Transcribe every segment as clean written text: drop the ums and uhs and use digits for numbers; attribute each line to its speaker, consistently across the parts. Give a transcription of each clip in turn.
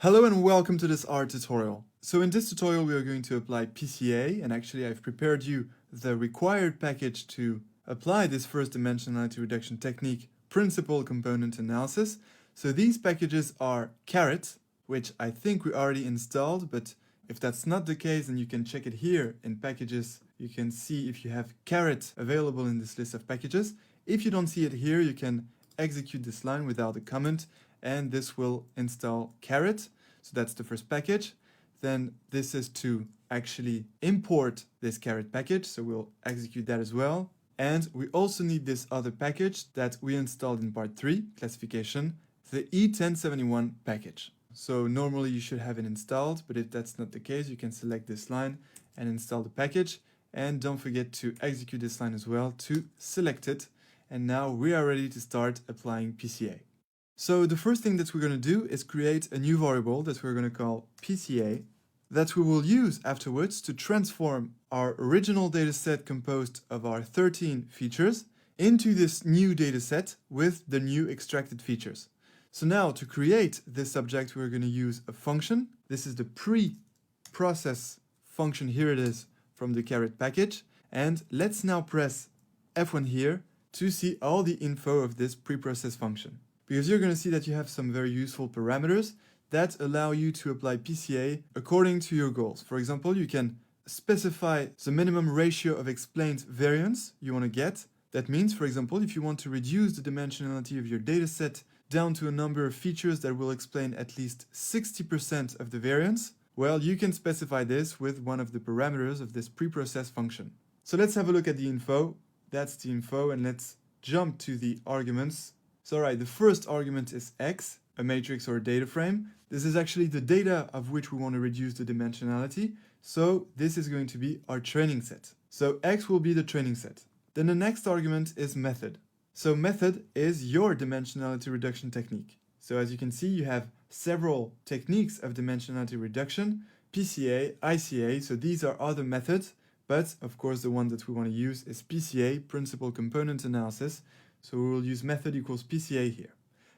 Speaker 1: Hello and welcome to this R tutorial. So in this tutorial we are going to apply PCA, and actually I've prepared you the required package to apply this first dimensionality reduction technique, principal component analysis. So these packages are caret, which I think we already installed, but if that's not the case, then you can check it here in packages. You can see if you have caret available in this list of packages. If you don't see it here, you can execute this line without a comment, and this will install caret. So that's the first package. Then this is to actually import this caret package, so we'll execute that as well. And we also need this other package that we installed in part 3, classification, the E1071 package. So normally you should have it installed, but if that's not the case, you can select this line and install the package. And don't forget to execute this line as well to select it. And now we are ready to start applying PCA. So the first thing that we're going to do is create a new variable that we're going to call PCA that we will use afterwards to transform our original dataset composed of our 13 features into this new dataset with the new extracted features. So now to create this object, we're going to use a function. This is the pre-process function. Here it is from the caret package. And let's now press F1 here to see all the info of this pre-process function. Because you're going to see that you have some very useful parameters that allow you to apply PCA according to your goals. For example, you can specify the minimum ratio of explained variance you want to get. That means, for example, if you want to reduce the dimensionality of your dataset down to a number of features that will explain at least 60% of the variance, well, you can specify this with one of the parameters of this preprocess function. So let's have a look at the info. That's the info, and let's jump to the arguments. So alright, the first argument is x, a matrix or a data frame. This is actually the data of which we want to reduce the dimensionality. So this is going to be our training set. So x will be the training set. Then the next argument is method. So method is your dimensionality reduction technique. So as you can see, you have several techniques of dimensionality reduction, PCA, ICA, so these are other methods, but of course the one that we want to use is PCA, principal component analysis. So we will use method equals PCA here.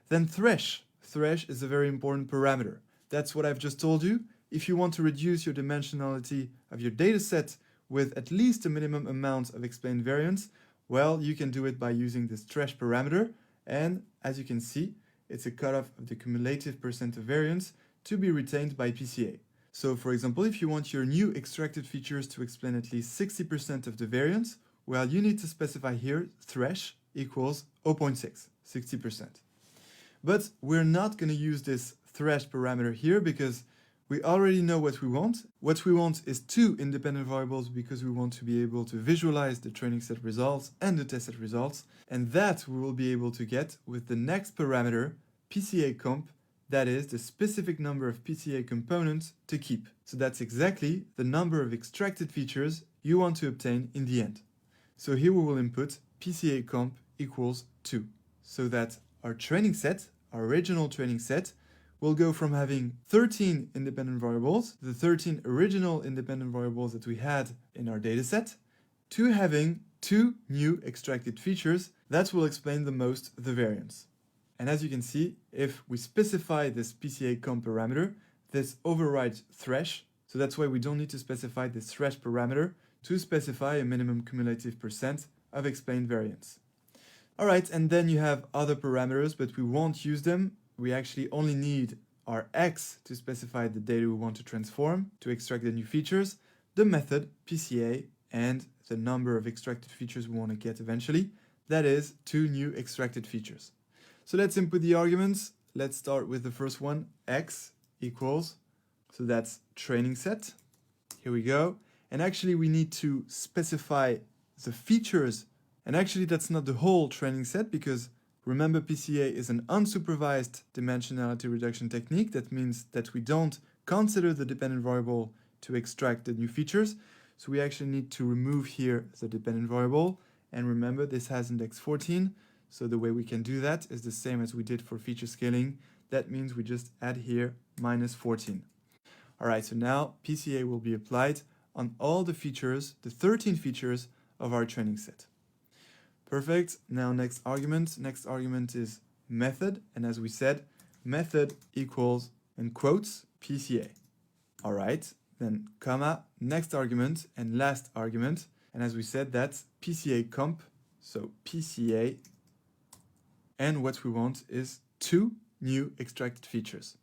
Speaker 1: Then thresh. Thresh is a very important parameter. That's what I've just told you. If you want to reduce your dimensionality of your dataset with at least a minimum amount of explained variance, well, you can do it by using this thresh parameter. And as you can see, it's a cutoff of the cumulative percent of variance to be retained by PCA. So for example, if you want your new extracted features to explain at least 60% of the variance, well, you need to specify here thresh equals 0.6, 60%. But we're not going to use this thresh parameter here because we already know what we want. What we want is two independent variables because we want to be able to visualize the training set results and the test set results. And that we will be able to get with the next parameter, PCA comp, that is the specific number of PCA components to keep. So that's exactly the number of extracted features you want to obtain in the end. So here we will input PCA comp equals 2, so that our training set, our original training set, will go from having 13 independent variables, the 13 original independent variables that we had in our dataset, to having 2 new extracted features that will explain the most the variance. And as you can see, if we specify this PCA comp parameter, this overrides thresh, so that's why we don't need to specify this thresh parameter to specify a minimum cumulative percent of explained variance. Alright, and then you have other parameters, but we won't use them. We actually only need our x to specify the data we want to transform to extract the new features, the method, PCA, and the number of extracted features we want to get eventually. That is 2 new extracted features. So let's input the arguments. Let's start with the first one, x equals, so that's training set. Here we go. And actually we need to specify the features. And actually that's not the whole training set because remember PCA is an unsupervised dimensionality reduction technique. That means that we don't consider the dependent variable to extract the new features. So we actually need to remove here the dependent variable. And remember this has index 14. So the way we can do that is the same as we did for feature scaling. That means we just add here minus 14. Alright, so now PCA will be applied on all the features, the 13 features of our training set. Perfect. Now next argument. Next argument is method. And as we said, method equals in quotes, PCA. All right, then comma, next argument and last argument. And as we said, that's PCA comp, so PCA. And what we want is 2 new extracted features.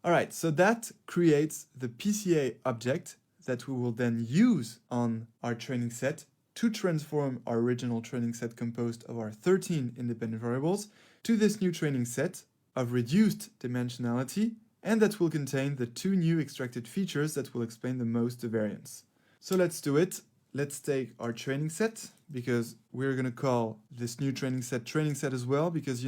Speaker 1: All right, so that creates the PCA object that we will then use on our training set to transform our original training set composed of our 13 independent variables to this new training set of reduced dimensionality, and that will contain the 2 new extracted features that will explain the most the variance. So let's do it. Let's take our training set, because we're going to call this new training set as well, because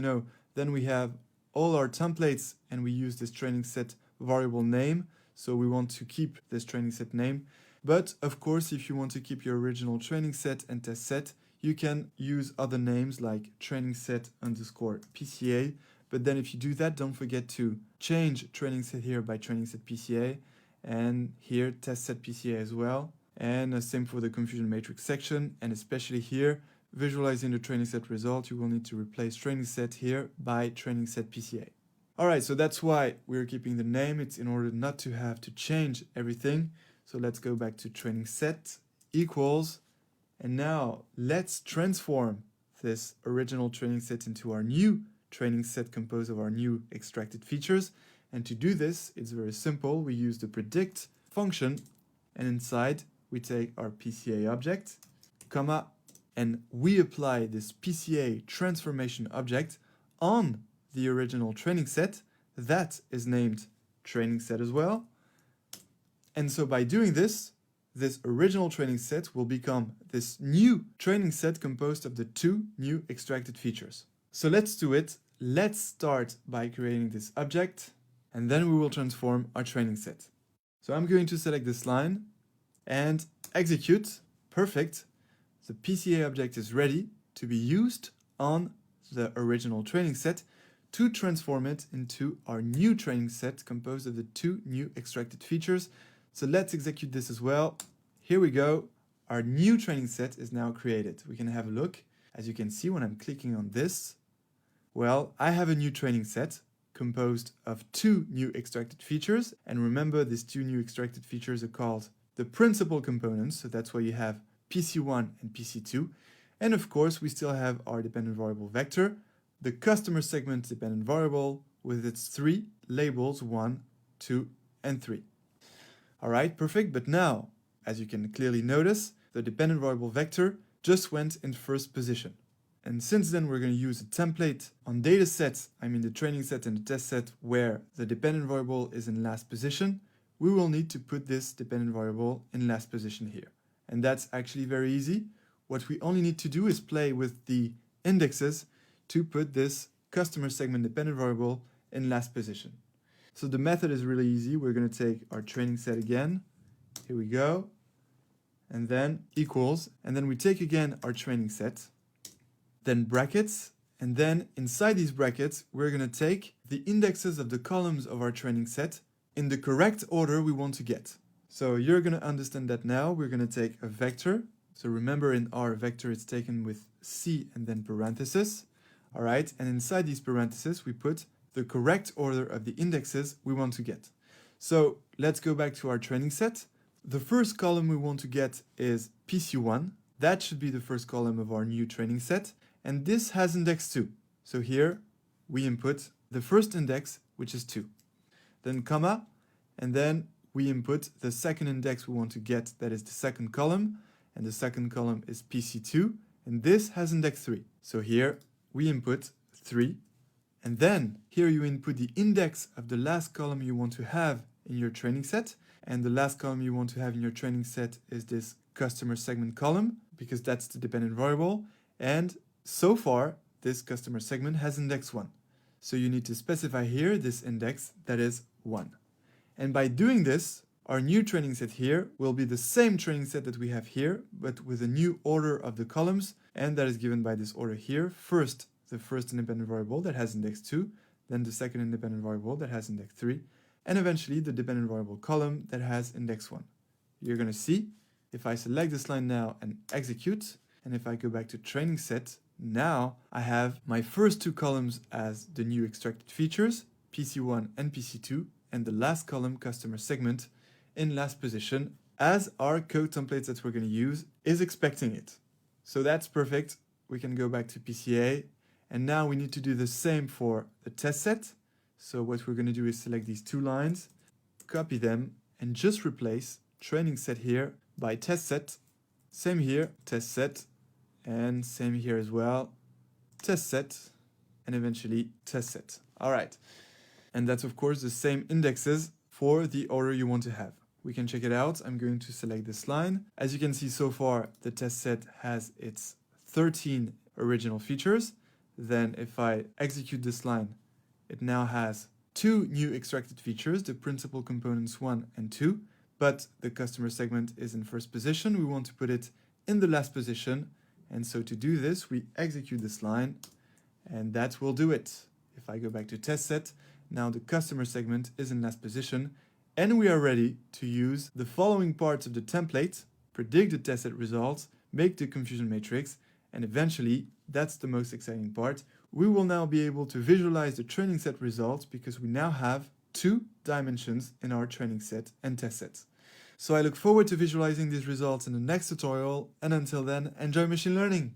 Speaker 1: then we have all our templates and we use this training set variable name. So we want to keep this training set name. But of course, if you want to keep your original training set and test set, you can use other names like training set underscore PCA. But then if you do that, don't forget to change training set here by training set PCA, and here test set PCA as well. And same for the confusion matrix section, and especially here, visualizing the training set result, you will need to replace training set here by training set PCA. All right, so that's why we're keeping the name. It's in order not to have to change everything. So let's go back to training set equals, and now let's transform this original training set into our new training set composed of our new extracted features. And to do this, it's very simple. We use the predict function, and inside we take our PCA object, comma, and we apply this PCA transformation object on the original training set that is named training set as well. And so by doing this, this original training set will become this new training set composed of the 2 new extracted features. So let's do it. Let's start by creating this object, and then we will transform our training set. So I'm going to select this line and execute. Perfect. The PCA object is ready to be used on the original training set to transform it into our new training set composed of the 2 new extracted features. So let's execute this as well. Here we go. Our new training set is now created. We can have a look. As you can see when I'm clicking on this, well, I have a new training set composed of 2 new extracted features. And remember, these 2 new extracted features are called the principal components. So that's why you have PC1 and PC2. And of course, we still have our dependent variable vector, the customer segment dependent variable with its 3 labels, 1, 2, and 3. All right, perfect. But now, as you can clearly notice, the dependent variable vector just went in first position. And since then, we're going to use a template on data sets, I mean the training set and the test set, where the dependent variable is in last position. We will need to put this dependent variable in last position here. And that's actually very easy. What we only need to do is play with the indexes to put this customer segment dependent variable in last position. So the method is really easy. We're going to take our training set again. Here we go. And then equals. And then we take again our training set. Then brackets. And then inside these brackets, we're going to take the indexes of the columns of our training set in the correct order we want to get. So you're going to understand that now. We're going to take a vector. So remember, in our vector, it's taken with C and then parentheses. All right. And inside these parentheses, we put the correct order of the indexes we want to get. So let's go back to our training set. The first column we want to get is PC1. That should be the first column of our new training set. And this has index 2. So here we input the first index, which is 2. Then comma, and then we input the second index we want to get, that is the second column. And the second column is PC2. And this has index 3. So here we input 3. And then here you input the index of the last column you want to have in your training set. And the last column you want to have in your training set is this customer segment column, because that's the dependent variable. And so far, this customer segment has index 1. So you need to specify here this index that is 1. And by doing this, our new training set here will be the same training set that we have here, but with a new order of the columns. And that is given by this order here. First, the first independent variable that has index 2, then the second independent variable that has index 3, and eventually the dependent variable column that has index 1. You're going to see, if I select this line now and execute, and if I go back to training set, now I have my first 2 columns as the new extracted features, PC1 and PC2, and the last column, customer segment, in last position, as our code templates that we're going to use is expecting it. So that's perfect. We can go back to PCA, and now we need to do the same for the test set. So what we're going to do is select these two lines, copy them, and just replace training set here by test set. Same here, test set, and same here as well, test set, and eventually test set. All right. And that's of course the same indexes for the order you want to have. We can check it out. I'm going to select this line. As you can see so far, the test set has its 13 original features. Then if I execute this line, it now has 2 new extracted features, the principal components 1 and 2, but the customer segment is in first position. We want to put it in the last position. And so to do this, we execute this line, and that will do it. If I go back to test set, now the customer segment is in last position, and we are ready to use the following parts of the template, predict the test set results, make the confusion matrix, and eventually, that's the most exciting part, we will now be able to visualize the training set results because we now have 2 dimensions in our training set and test sets. So I look forward to visualizing these results in the next tutorial, and until then, enjoy machine learning!